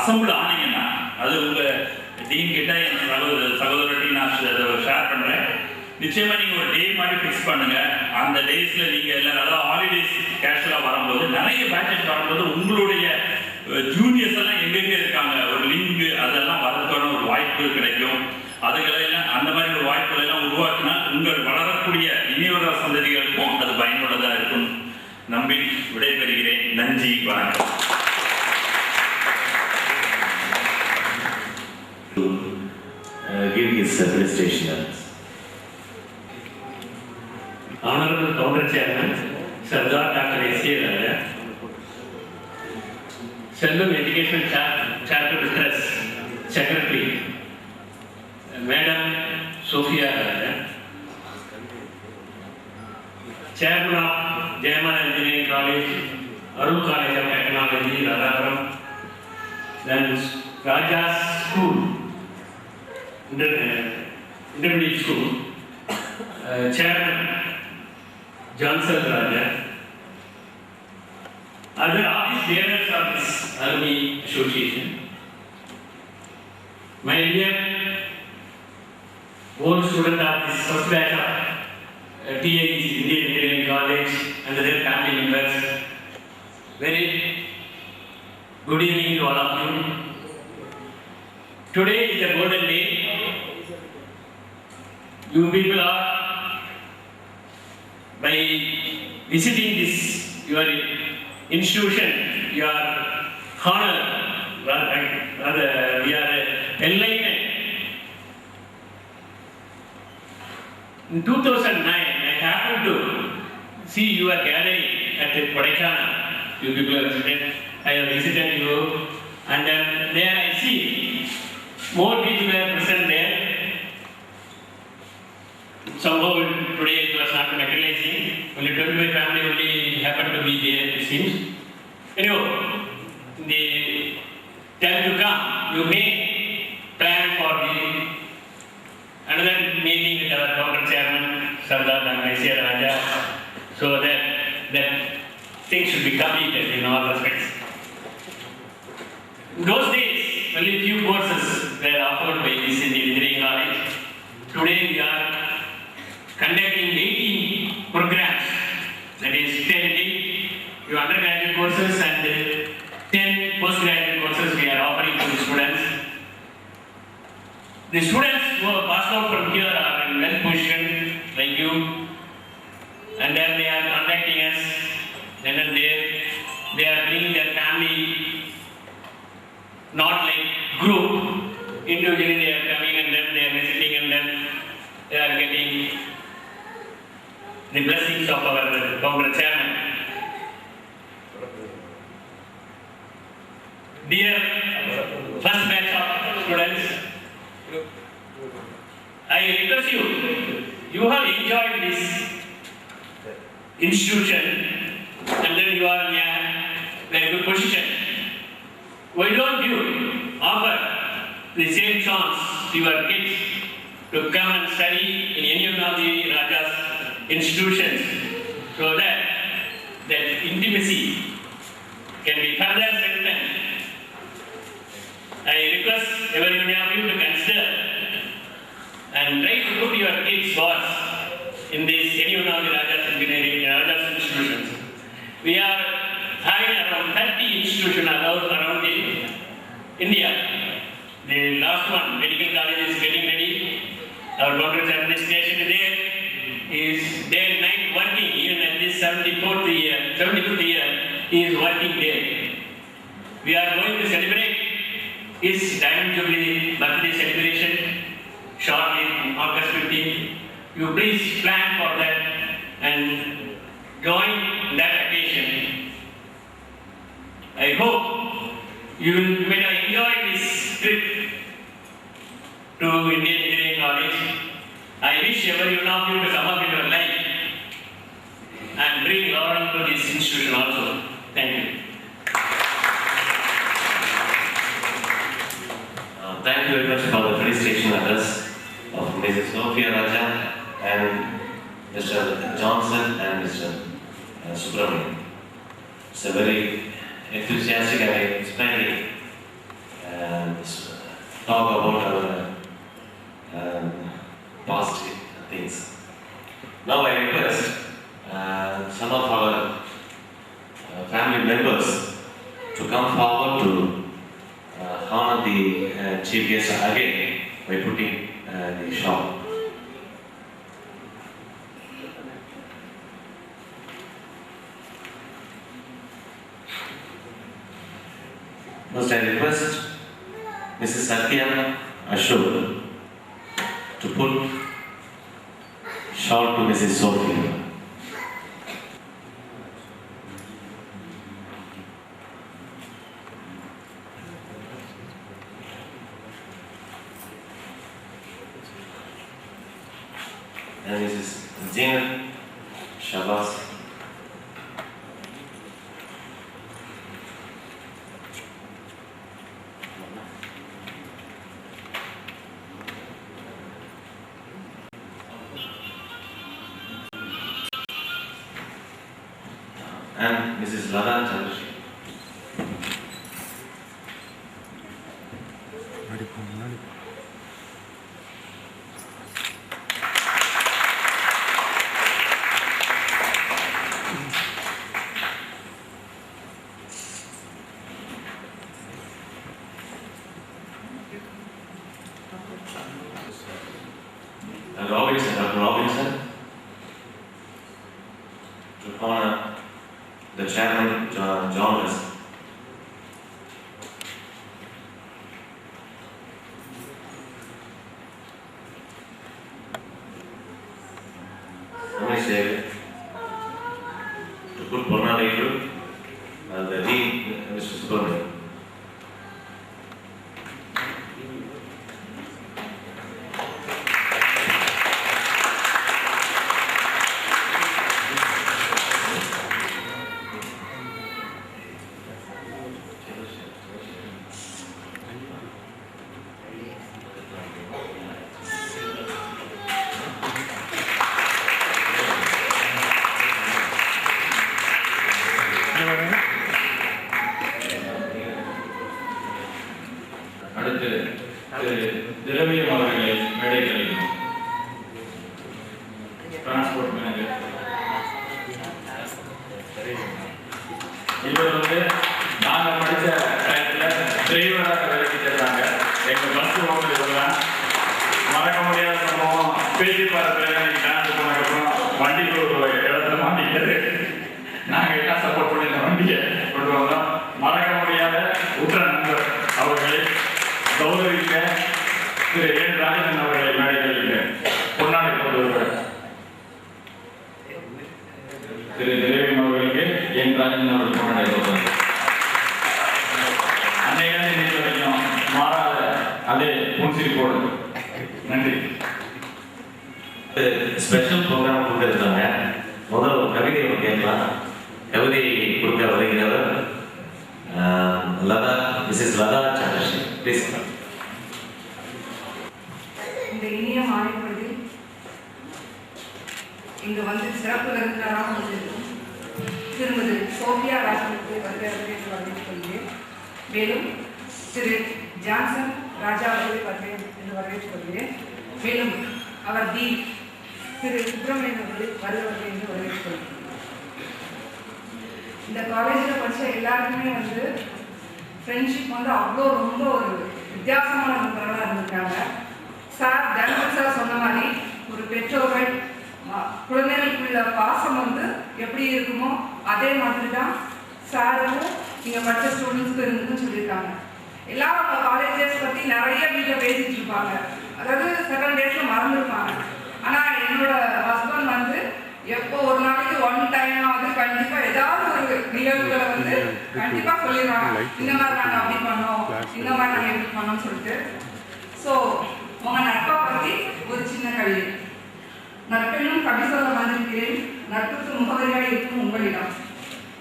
Assemble ஆனீங்கன்னா அது உங்கள் dean கிட்ட என் சகோதரர்கிட்டையும் நான் ஷேர் பண்ணுறேன். நிச்சயமாக நீங்கள் ஒரு டே மாதிரி ஃபிக்ஸ் பண்ணுங்கள். அந்த டேஸில் நீங்கள் எல்லாம் அதாவது ஹாலிடேஸ் கேஷுவலாக வரும்போது நிறைய பேட்சஸ் வரும்போது உங்களுடைய ஜூனியர்ஸ் எல்லாம் எங்கெங்கே இருக்காங்க ஒரு லிங்க் அதெல்லாம் வரதுக்கான ஒரு வாய்ப்பு கிடைக்கும். அதுகளெல்லாம் அந்த மாதிரி ஒரு வாய்ப்புகள் எல்லாம் உருவாக்கினால் உங்கள் வளரக்கூடிய இனியொரு சந்ததிகளுக்கும் அது பயனுள்ளதாக இருக்கும் நம்பி விடைபெறுகிறேன். நன்றி, வணக்கம். Give his presentation. Honorable Counter Chairman, Sardar Dr. S.A. Raja, Selvam Education Charter Trust Secretary, Madam Sophia Raja, Chairman of Jayamala Engineering College, Arun College of Technology, Radhapuram, then Raja's School, Intermediate School, Chairman Johnson Raja, other office bearers of this Alumni Association, my dear old student of this first batch of TAEC Indian Engineering College and their family members, very good evening to all of you. Today is a golden day. You people are, by visiting this your institution, you are honored, rather we are enlightened. In 2009, I happened to see your gathering at the Kodaikanal. You people are visited. I have visited you, and then there I see more people were present there. Somehow today it was not materializing. Only 25 family only happened to be there, it seems. Anyhow, the time to come, you may plan for the another meeting with our Counter Chairman, Sardar Dr. S.A. Raja, so that things should be completed in all respects. In those days, only few courses were offered by this engineering college. Today we are conducting 18 programs, that is 10 undergraduate courses and 10 postgraduate courses we are offering to the students. The students who have passed out from here are in well position like you, and then they are contacting us, and then they are bringing their family, not like group, individually they are coming and then they are visiting and then they are getting the blessings of our Counter Chairman. Dear first batch of students, I request you, you have enjoyed this institution and then you are in a very good position. Why don't you offer the same chance to your kids to come and study in any of the Raja's institutions, so that intimacy can be further strengthened. I request every one of you to consider and try to put your kids' thoughts in this any one of the Raja's engineering Raja's institutions. We are having around 30 institutions around India. The last one, medical college, is getting ready. Our Counter Chairman station there is day and night working. Even at this 75th year, he is working there. We are going to celebrate his Diamond Jubilee birthday celebration shortly on August 15th. You please plan for that and join that occasion. I hope you may enjoy this trip to Indian Engineering College. I wish every one of you to come up in your life and bring Lauren to this institution also. Thank you. Thank you very much for the felicitation address of Mrs. Sophia Raja and Mr. Johnson and Mr. Subramanian. It's a very enthusiastic and inspiring the chief guest again by putting the shawl. First, I request Mrs. Satya Ashok to put shawl to Mrs. Sophia. And Mrs. Zina Shabazz. And Mrs. Lada Chandrasekhar. And Dr. Robinson, to honor the chairman, John West. Ramesh David, to put Purna Guru, and the Dean, Mr. Subramanian. அடுத்து திரவியம் அவர்களை மேடைகளில் transport manager. இவர் நாங்கள் படித்த டயத்தில் டிரைவராக வேலைக்கு சேர்ந்தாங்க. எங்கள் பஸ் ஓட்டுறது இவர்தான். மறக்க முடியாத சம்பவம். பேசி பார்த்து டான்ஸ் போனதுக்கப்புறம் வண்டிக்கு ஒரு இடத்துல மாட்டிக்கிறது. நாங்கள் என்ன சப்போர்ட் பண்ணி இந்த வண்டியை கொண்டு வந்தோம். மறக்க முடியாத உற்ற நண்பர் அவர்களை கௌரவிக்க திரு என் ராஜன் அவர்களை மேடைகளில் பொன்னாடை கொண்டு வருவார். திரு திரவியம் அவர்களுக்கு என் ராஜன் அவர்கள் பொன்னாடை கொண்டு அன்னையிலிருந்து இன்னைக்கு வரைக்கும் மாறாத அதே புன்சிரிப்போடு. நன்றி. ஸ்பெஷல் ப்ரோக்ராம் கொடுத்துருக்காங்க. முதல்ல ஒரு கவிதை ஒன்று கேட்கலாம். கவிதை கொடுக்க வருகிறவர் லதா, மிஸ்ஸஸ் லதா சந்திரசேகர். ப்ளீஸ். இந்த இனிய மாலை பொழுதில் இங்கு வந்து சிறப்பு விருந்தினராக வந்திருக்கும் திருமதி சோபியா ராஜனுக்கு வரவேற்று கொள்கிறேன். மேலும் திரு ஜான்சன் ராஜா அவர்களை வரவேற்றுக் கொள்கிறேன். மேலும் அவர் டி திரு சுப்பிரமணியன் அவர்களை வருகிறவர்கள் என்று வரவேற்றுக் கொள்கிறேன். இந்த காலேஜில் படித்த எல்லாருக்குமே ஃப்ரெண்ட்ஷிப் அவ்வளோ ரொம்ப ஒரு வித்தியாசமான நண்பர்களாக இருந்திருக்காங்க. சார் ஜனகன் சார் சொன்ன மாதிரி ஒரு பெற்றோர்கள் குழந்தைகளுக்குள்ள பாசம் எப்படி இருக்குமோ அதே மாதிரி தான் சாரும் இங்கே படித்த ஸ்டூடெண்ட்ஸ்க்கு இருந்துன்னு சொல்லியிருக்காங்க. எல்லாரும் அவங்க காலேஜ் டேஸ் பற்றி நிறைய வீட்டில் பேசிட்டு இருப்பாங்க. அதாவது செகண்ட் டேஸில் மறந்துருப்பாங்க. ஆனால் என்னோட ஹஸ்பண்ட் எப்போ ஒரு நாளைக்கு ஒன் டைமாவது கண்டிப்பாக ஏதாவது ஒரு நிகழ்வுகளை கண்டிப்பாக சொல்லிடுவாங்க. இந்த மாதிரி நாங்கள் அப்படி பண்ணோம், இந்த மாதிரி நாங்கள் எப்படி பண்ணோம்னு சொல்லிட்டு. ஸோ உங்கள் நட்பை பற்றி ஒரு சின்ன கவிதை. நட்பெண்ணும் கவி சொல்ல வந்திருக்கிறேன், நட்புக்கு முகவரியாக இருக்கும் உங்களிடம்.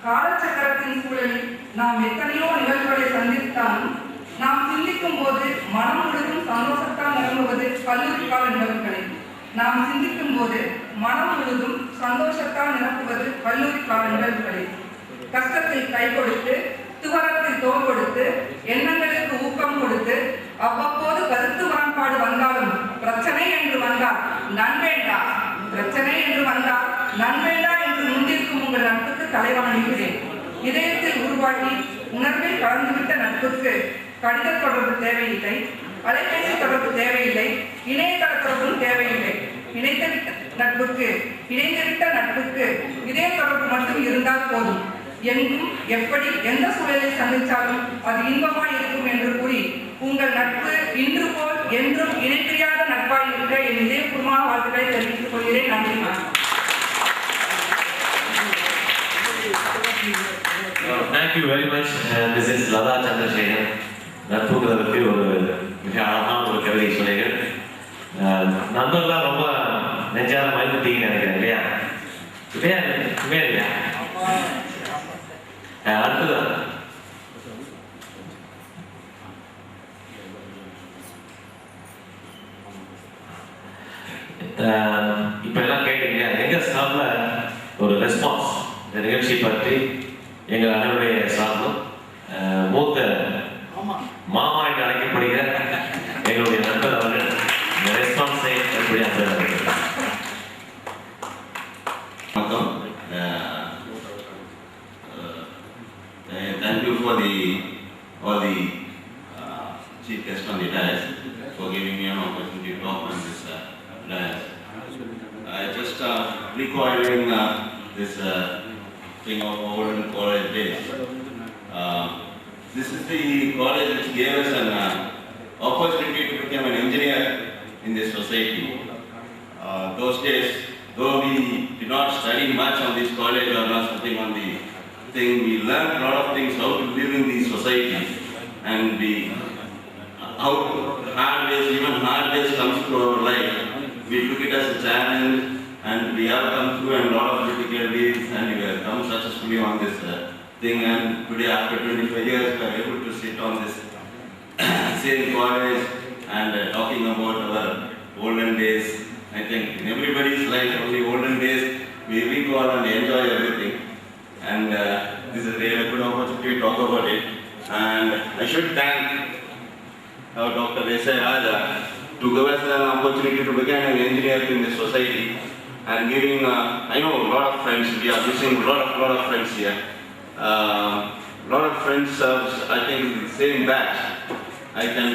காலச்சக்கரத்தின் சூழலில் நாம் எத்தனையோ நிகழ்வுகளை சந்தித்தாலும் நாம் சிந்திக்கும் போது மனம் முழுவதும் சந்தோஷத்தால் நிரம்புவது கல்லூரி கால நிகழ்வுகளை. நாம் சிந்திக்கும் போது மனம் முழுவதும் சந்தோஷத்தால் நிரப்புவது கல்லூரி கால நிகழ்வுகளை. கஷ்டத்தில் கை கொடுத்து, துவரத்தில் தோல் கொடுத்து, எண்ணங்களுக்கு ஊக்கம் கொடுத்து, அவ்வப்போது கருத்து முரண்பாடு வந்தாலும் பிரச்சனை என்று வந்தால் நன்வேண்டா, பிரச்சனை என்று வந்தால் நன்வேண்டா என்று முன்னிற்கும் உங்கள் நட்புக்கு தலைவணங்குகிறேன். இதயத்தில் உருவாகி உணர்வில் கலந்துவிட்ட நட்புக்கு கடித தொடர்பு தேவையில்லை, அலைபேசி தொடர்பு தேவையில்லை, இணையதள தொடர்பும் தேவையில்லை. இணைந்துவிட்ட நட்புக்கு இதே தொடர்பு மட்டும் இருந்தால் போதும். எங்கும் எப்படி எந்த சூழலை சந்தித்தாலும் அது இன்பமாய் இருக்கும் என்று கூறி உங்கள் நட்பு இன்று போல் என்றும் இணைப்பிரியாத நட்பாய் இருக்க என் இதயபூர்வமான வாழ்த்துக்களை தெரிவித்துக் கொள்கிறேன். நன்றி. Thank you very much. This is Lada Chandrasekharan. நட்புங்கிறத பற்றி ஒரு மிக அழகான ஒரு கவிதை சொன்னீர்கள். நண்பர்கள்லாம் ரொம்ப நெஞ்சார மயந்துட்டீங்கன்னு நினைக்கிறேன் இல்லையா? இல்லையா? அடுத்ததான் இப்ப எல்லாம் கேட்டீங்க, எங்க சார்ல ஒரு ரெஸ்பான்ஸ் இந்த நிகழ்ச்சி பற்றி எங்கள் அனைவருடைய சார்பும் மூத்த மாமா என்று அழைக்கப்படுகிற எங்களுடைய நண்பர் அவர்கள் இந்த ரெஸ்பான்ஸை எப்படி வணக்கம். Thank you for all the chief guests on the dais for giving me an opportunity to talk on this dais. I just recalling this thing of olden college days. This is the college which gave us an opportunity to become an engineer in this society. Those days, though we did not study much on this college or not something on the thing, we learned a lot of things, how to live in the society, and how hard days comes to our life. We took it as a challenge, and we have come through a lot of difficulties, and we have come successfully on this thing. And today, after 25 years, we are able to sit on this same college and talking about our olden days. I think in everybody's life, only olden days, we recall and enjoy everything. And this is really a good opportunity to talk about it. And I should thank Dr. Desai Raja to give us an opportunity to become an engineer in this society and giving, I know a lot of friends, we are missing a lot of friends here. Lot of friends, I think the same batch. I can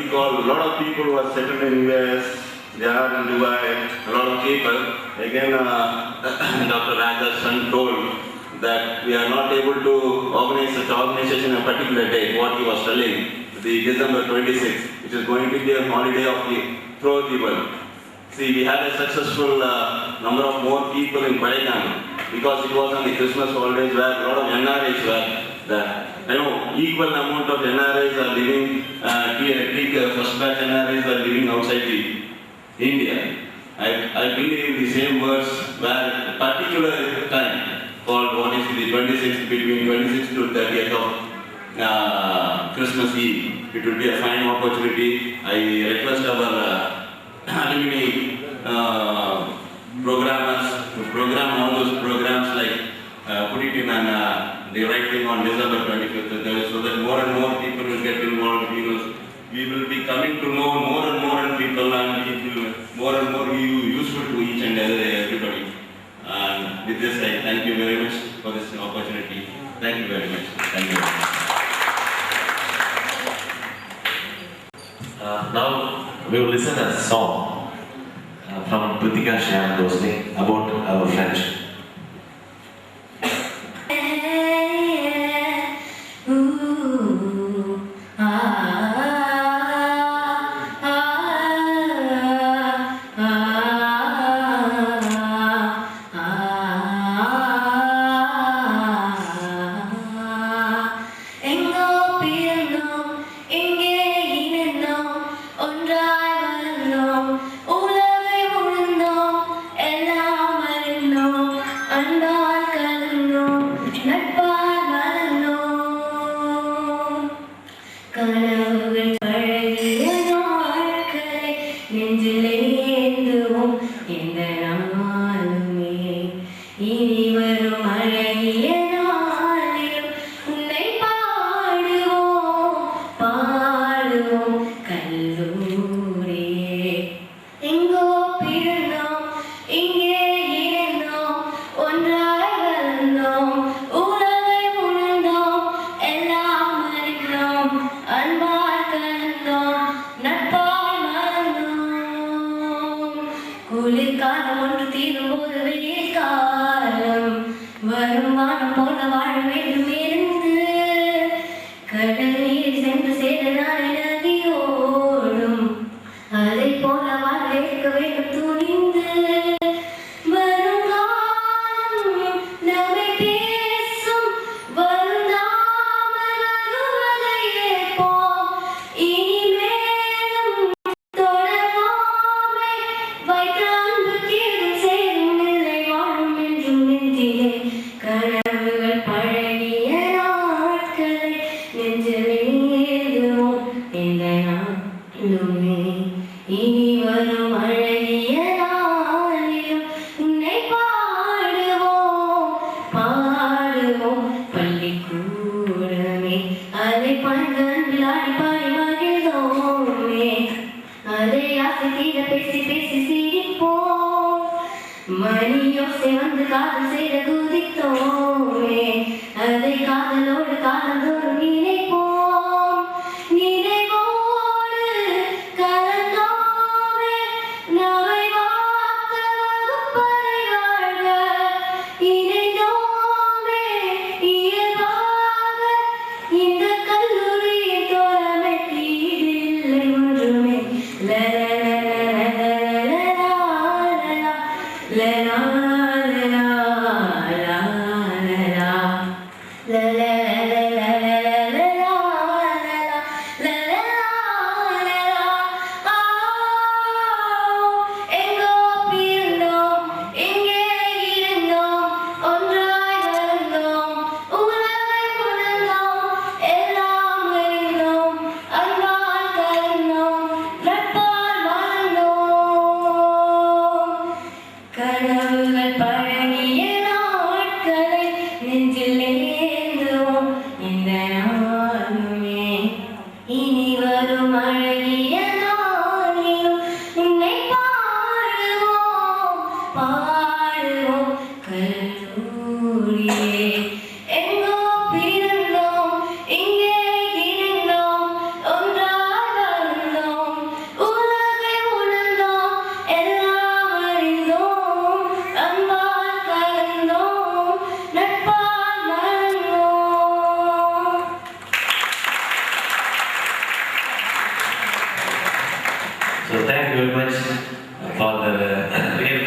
recall a lot of people who are settled in US, they are in Dubai, a lot of people. Again, Dr. Raja's son told that we are not able to organize such organization on a particular day, what he was telling, the December 26th, which is going to be a holiday of the throughout the world. See, we had a successful number of more people in Kodaikanal because it was on the Christmas holidays where a lot of NRIs were there. I know equal amount of NRIs are living, first batch NRIs are living outside India. I believe in the same verse where a particular time called what is the 26th, between 26th to 30th of Christmas Eve. It will be a fine opportunity. I request our alumni programmers to program all those programs like put it in the right thing on December 25th so that more and more people will get involved because we will be coming to know more and more people and it will more and more be useful to each and everybody. And with this I thank you very much for this opportunity. Thank you very much. Thank you. Now we will listen a song from Pritika Shyam Doste about our friendship. Unbound. இனி வரும் அழகிய நாளிலும் உன்னை பாடுவோம் பாடுவோம் கல்லூரியே. எங்கோ பிறந்தோம் இங்கே இணைந்தோம் ஒன்றாய் வாழ்ந்தோம் உலகை உணர்ந்தோம் எல்லாம் அறிந்தோம் அன்பால் கலந்தோம் நட்பால் மறந்தோம். So thank you very much for the real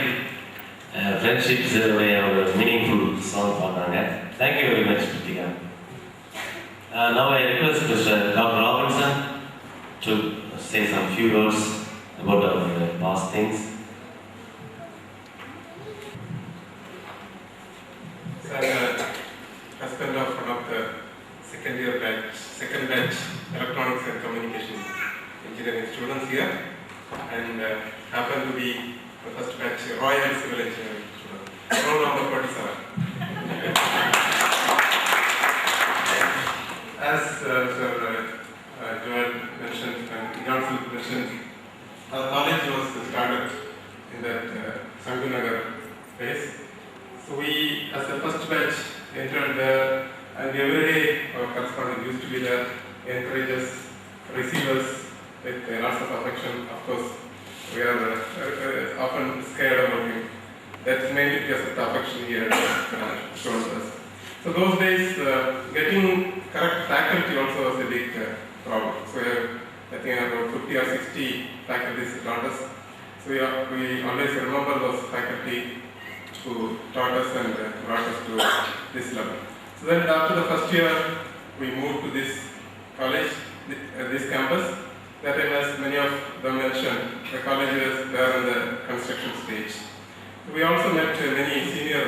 friendships meaningful song பாடுறாங்க. Thank you very much Pritika. Now I request Mr. Dr. Robinson to say some few words about our past things. Sir, husband of one of the second batch electronics and communication engineering students here, and happen to be the first batch Royal Civil Engineering student. Roll number 47. As Sir Joel mentioned and Johnson mentioned, our college was started in that Sanganagar place. So we, as the first batch, entered there, and every day our correspondent used to be there, encourage us, receive us with lots of affection. Of course, we are often scared about him. That's mainly because of the affection he had shown us. So those days, getting correct faculty also was a big problem. So I think about 50 or 60 faculties taught us. So we always remember those faculty who taught us and brought us to this level. So then after the first year, we moved to this college, this campus. That time, as many of them mentioned, the college was there in the construction stage. We also met many senior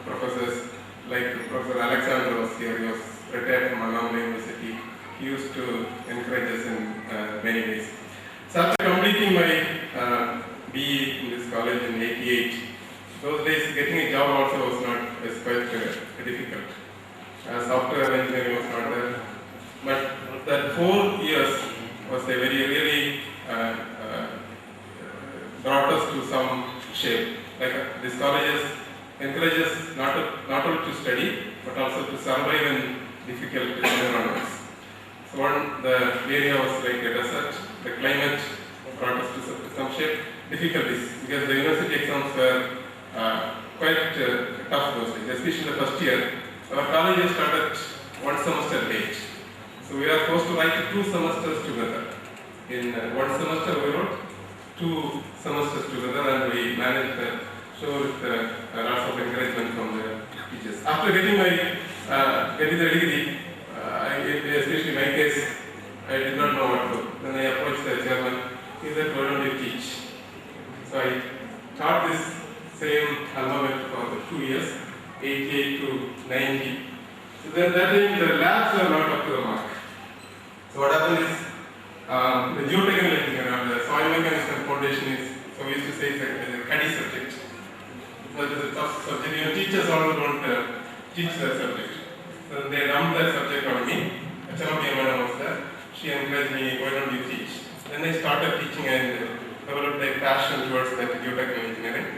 professors, like Professor Alexander was here. He was retired from Annamalai University. He used to encourage us in many ways. So after completing my BE in this college in '88, those days getting a job also was quite difficult. Software engineering was not there. But that 4 years was a really brought us to some shape. Like this college encourages not only to study but also to survive in difficult environments. So the area was like a desert. The climate brought us to some shape. Difficulties because the university exams were quite tough those days, especially the first year. Our college started 1 semester late. So we are forced to write 2 semesters together. In 1 semester we wrote 2 semesters together, and we managed the show with lots of encouragement from the teachers. After getting the degree, especially in my case, I did not know what to do. Then I approached the chairman. He said, "Why don't you teach?" So I taught this same alma mater for the 2 years, 88 to 90. So then that time the labs are not up to the mark. So what happened is, the geotechnical engineering or the soil mechanics and foundation is, so we used to say it's a CADI subject. So it is a tough subject. Even teachers also don't teach that subject. So they dumped that subject on me. Achamapia madam was there. She encouraged me, "Why don't you teach?" Then I started teaching and developed a passion towards that geotechnical engineering.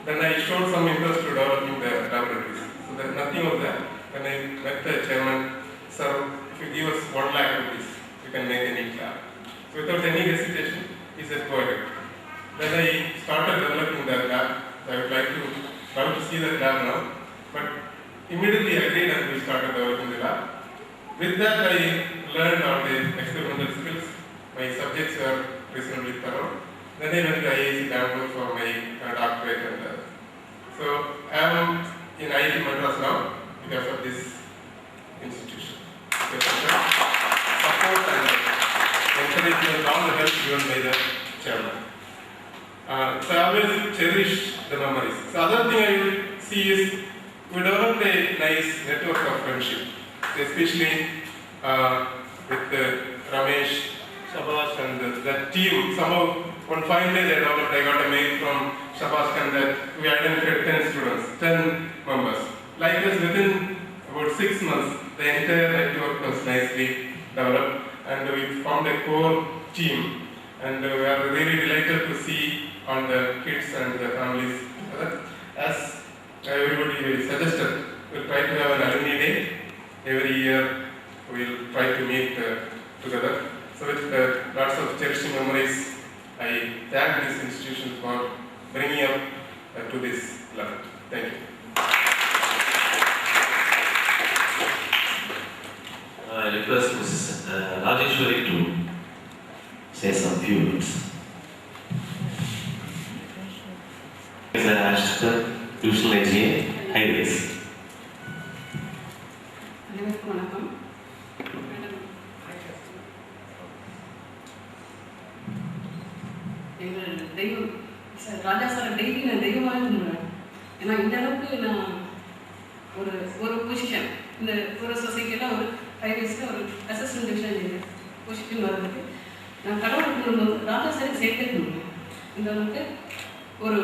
Then I showed some interest to developing the laboratories. So that nothing was there. When I met the chairman, "Sir, if you give us 1 lakh rupees, we can make a neat lab." So without any hesitation, he said, "Go ahead." Then I started developing the lab. I would like to come to see that lab now. But immediately agreed and we started developing the lab. With that, I learned all the experimental skills. My subjects were reasonably thorough. Then I went to IIT Bangalore for my doctorate. And so I am in IIT Madras now because of this institution. Support and encouragement, all the help given by the chairman. So I always cherish the memories. So other thing I will see is we developed a nice network of friendship, especially with Ramesh, Shabash and that team. Somehow one fine day I got a mail from Shabash Khan that we identified 10 students, 10 members. Like this, within about 6 months, the entire network was nicely develop, and we formed a core team, and we are really delighted to see on the kids and the families together. As everybody suggested, we'll try to have an alumni day every year. We'll try to meet together. So with lots of cherishing memories, I thank this institution for bringing up to this level. Thank you. I request Mrs. Rajeshwari to say some few words. Is an assistant divisional engineer, highways. அனைவருக்கும் வணக்கம். எங்கள் தெய்வம் sir ராஜா sir daily நான் தெய்வமாக கும்பிடுவேன். ஏன்னா இந்த அளவுக்கு நான் ஒரு பொசிஷன் இந்த ஒரு சொசைட்டியில் ஒரு 5 இயர்ஸில் ஒரு அசிஸ்டன்ட் டிவிஷன் பொசிஷன் வர்றதுக்கு நான் கடவுள் கும்பிடும்போது ராஜா சாருக்கு சேர்த்தே கும்பிடுவேன். இந்த அளவுக்கு ஒரு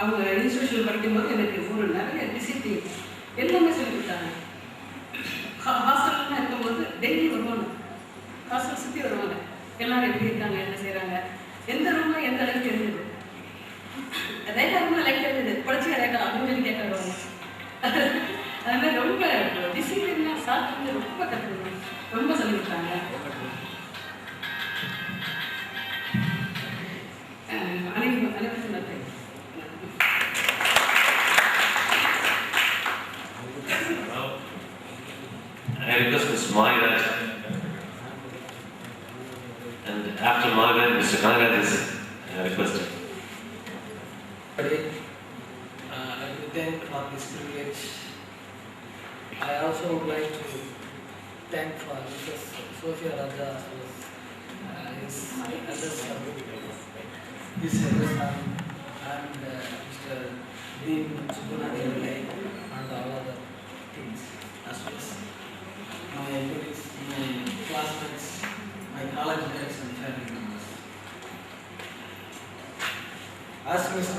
அவங்க இன்ஸ்டியூஷன் படிக்கும்போது எனக்கு ஒரு நிறைய டிசிப்ளின் எல்லாமே சொல்லி கொடுத்தாங்க. ஹாஸ்டல்லாம் இருக்கும்போது டெய்லி வருவாங்க, ஹாஸ்டல் சுற்றி வருவாங்க, எல்லாரும் எப்படி இருக்காங்க, என்ன செய்கிறாங்க, எந்த ரூம்ல எந்த அளவுக்கு இருந்தது, ரேகா ரூம்ல லைட் இருந்தது, படிச்சு ரேகா அப்படின்னு சொல்லி கேட்க வருவாங்க. அதனால ரொம்ப டிசிப்ளினாக சாப்பிட்டு ரொம்ப கற்றுக்கணும், ரொம்ப சொல்லி கொடுத்தாங்க. அனைவருக்கும் நன்றி. I request Mr. Maharaj, and after Maharaj, Mr. Kangaraj is requested. I will thank for this privilege. I also would like to thank for Mrs. Sophia Raja, his eldest son, and Mr. Dean Subunadi and all other things, as well as my colleagues, my classmates, my college mates and family members. As Mr.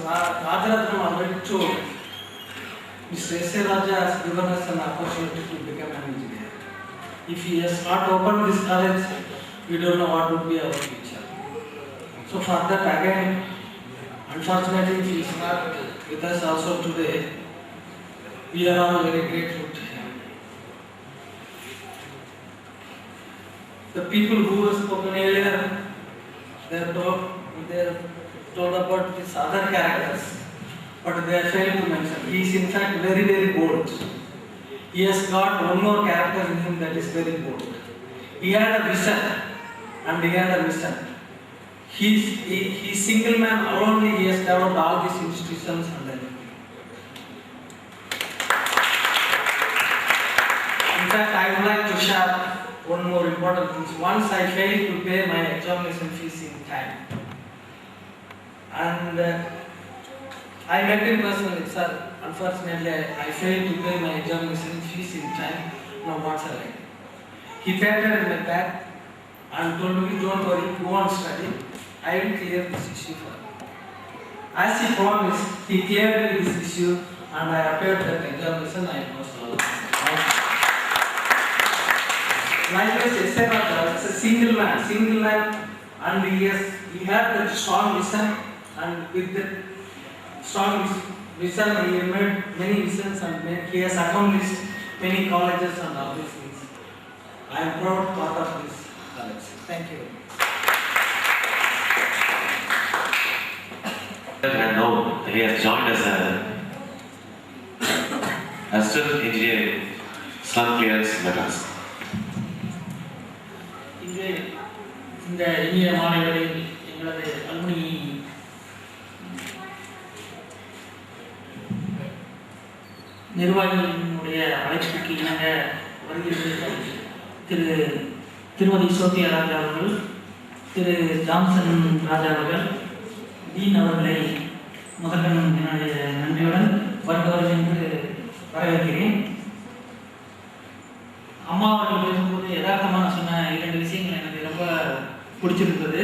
Rajaratnam already told, Mr. S.A. Raja has given us an opportunity to become an engineer. If he has not opened this college, we don't know what would be our future. So for that again, unfortunately he is not with us also today. We are all very grateful to him. The people who have spoken earlier, they are told about these other characters, but they are failed to mention. He is in fact very, very bold. He has got one more character in him that is very bold. He had a vision and he had a mission. He single man alone, he has developed all these institutions and everything. In fact, I would like to share one more important thing. Once I failed to pay my examination fees in time. And I met him personally, sir. Unfortunately, I failed to pay my examination fees in time. Now what shall I do? He patted in my back and told me, don't worry, go on study. I will clear this issue for you. As he promised, he cleared this issue and I appeared that examination. I passed all. Likewise, S.A. Raja is a single man, and he had that strong vision, and with that strong vision, he made many visions and he has accomplished many colleges and all these things. I am proud part of this college. Thank you. And now he has joined as an assistant engineer in slum clearance methods. இந்த இனிய மாணவர்களில் எங்களது alumni நிர்வாகிகளுடைய அழைப்புக்கு இணங்க வருகிறது திருமதி Sophia ராஜா அவர்கள், திரு Johnson ராஜா அவர்கள், டீன் அவர்களை முதல்வன் என்னுடைய நன்றியுடன் வருபவர்கள் என்று வரவேற்கிறேன். அம்மா அவர்கள் பேசும்போது யதார்த்தமாக சொன்ன 2 விஷயங்கள் எனக்கு ரொம்ப பிடிச்சிருந்தது.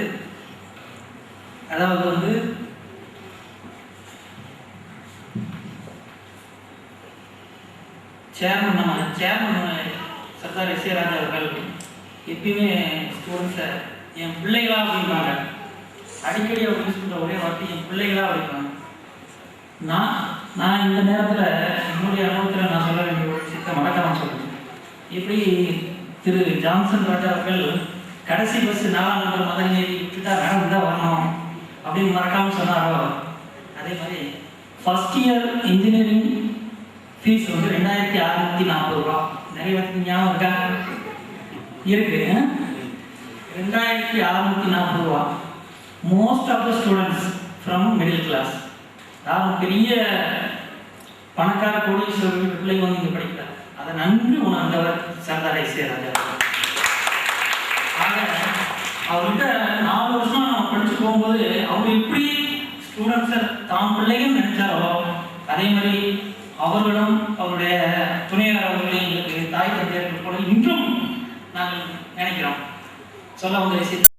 அதாவது சேர்மன் சர்தார் S.A. ராஜா அவர்கள் எப்பயுமே ஸ்டூடெண்ட்ஸை என் பிள்ளைகளா அப்படிம்பாங்க. அடிக்கடி அவர் யூஸ் பண்ணுற ஒரே வார்த்தை என் பிள்ளைகளா அப்படிம்பாங்க. நான் இந்த நேரத்தில் என்னுடைய அனுபவத்தில் நான் சொல்ல வேண்டிய ஒரு விஷயத்தை மறக்காமல் சொல்லுவேன். இப்படி திரு ஜான்சன் ராஜா அவர்கள் கடைசி பஸ் 4ஆம் நம்பர் மதன் ஏறி விட்டுட்டா நடந்து தான் வரணும் அப்படின்னு மறக்காமல் சொன்னாரோ, அதே மாதிரி ஃபர்ஸ்ட் இயர் இன்ஜினியரிங் ஃபீஸ் வந்து 2640 ரூபா. நிறைய பேருக்கு ஞாபகம் இருக்கா? இருக்கு. 2640 ரூபா. Most of the students from middle class. அதாவது பெரிய பணக்கார கோடீஸ்வரர்கள் பிள்ளைங்க வந்து இங்கே படிக்கிறார். அதை நன்கு உணர்ந்தவர் சர்தார் ஐசிஆர் ராஜா. ஆக அவர்கிட்ட 4 வருஷம் நம்ம படிச்சு போகும்போது அவர் எப்படி ஸ்டூடெண்ட்ஸை தாம் பிள்ளைகள் நினைச்சாரோ அதே மாதிரி அவர்களும் அவருடைய துணையார் அவர்களையும் எங்களுக்கு தாய் தந்தையர்கள் போல இன்றும் நாங்கள் நினைக்கிறோம். சொல்ல வந்த விஷயத்தை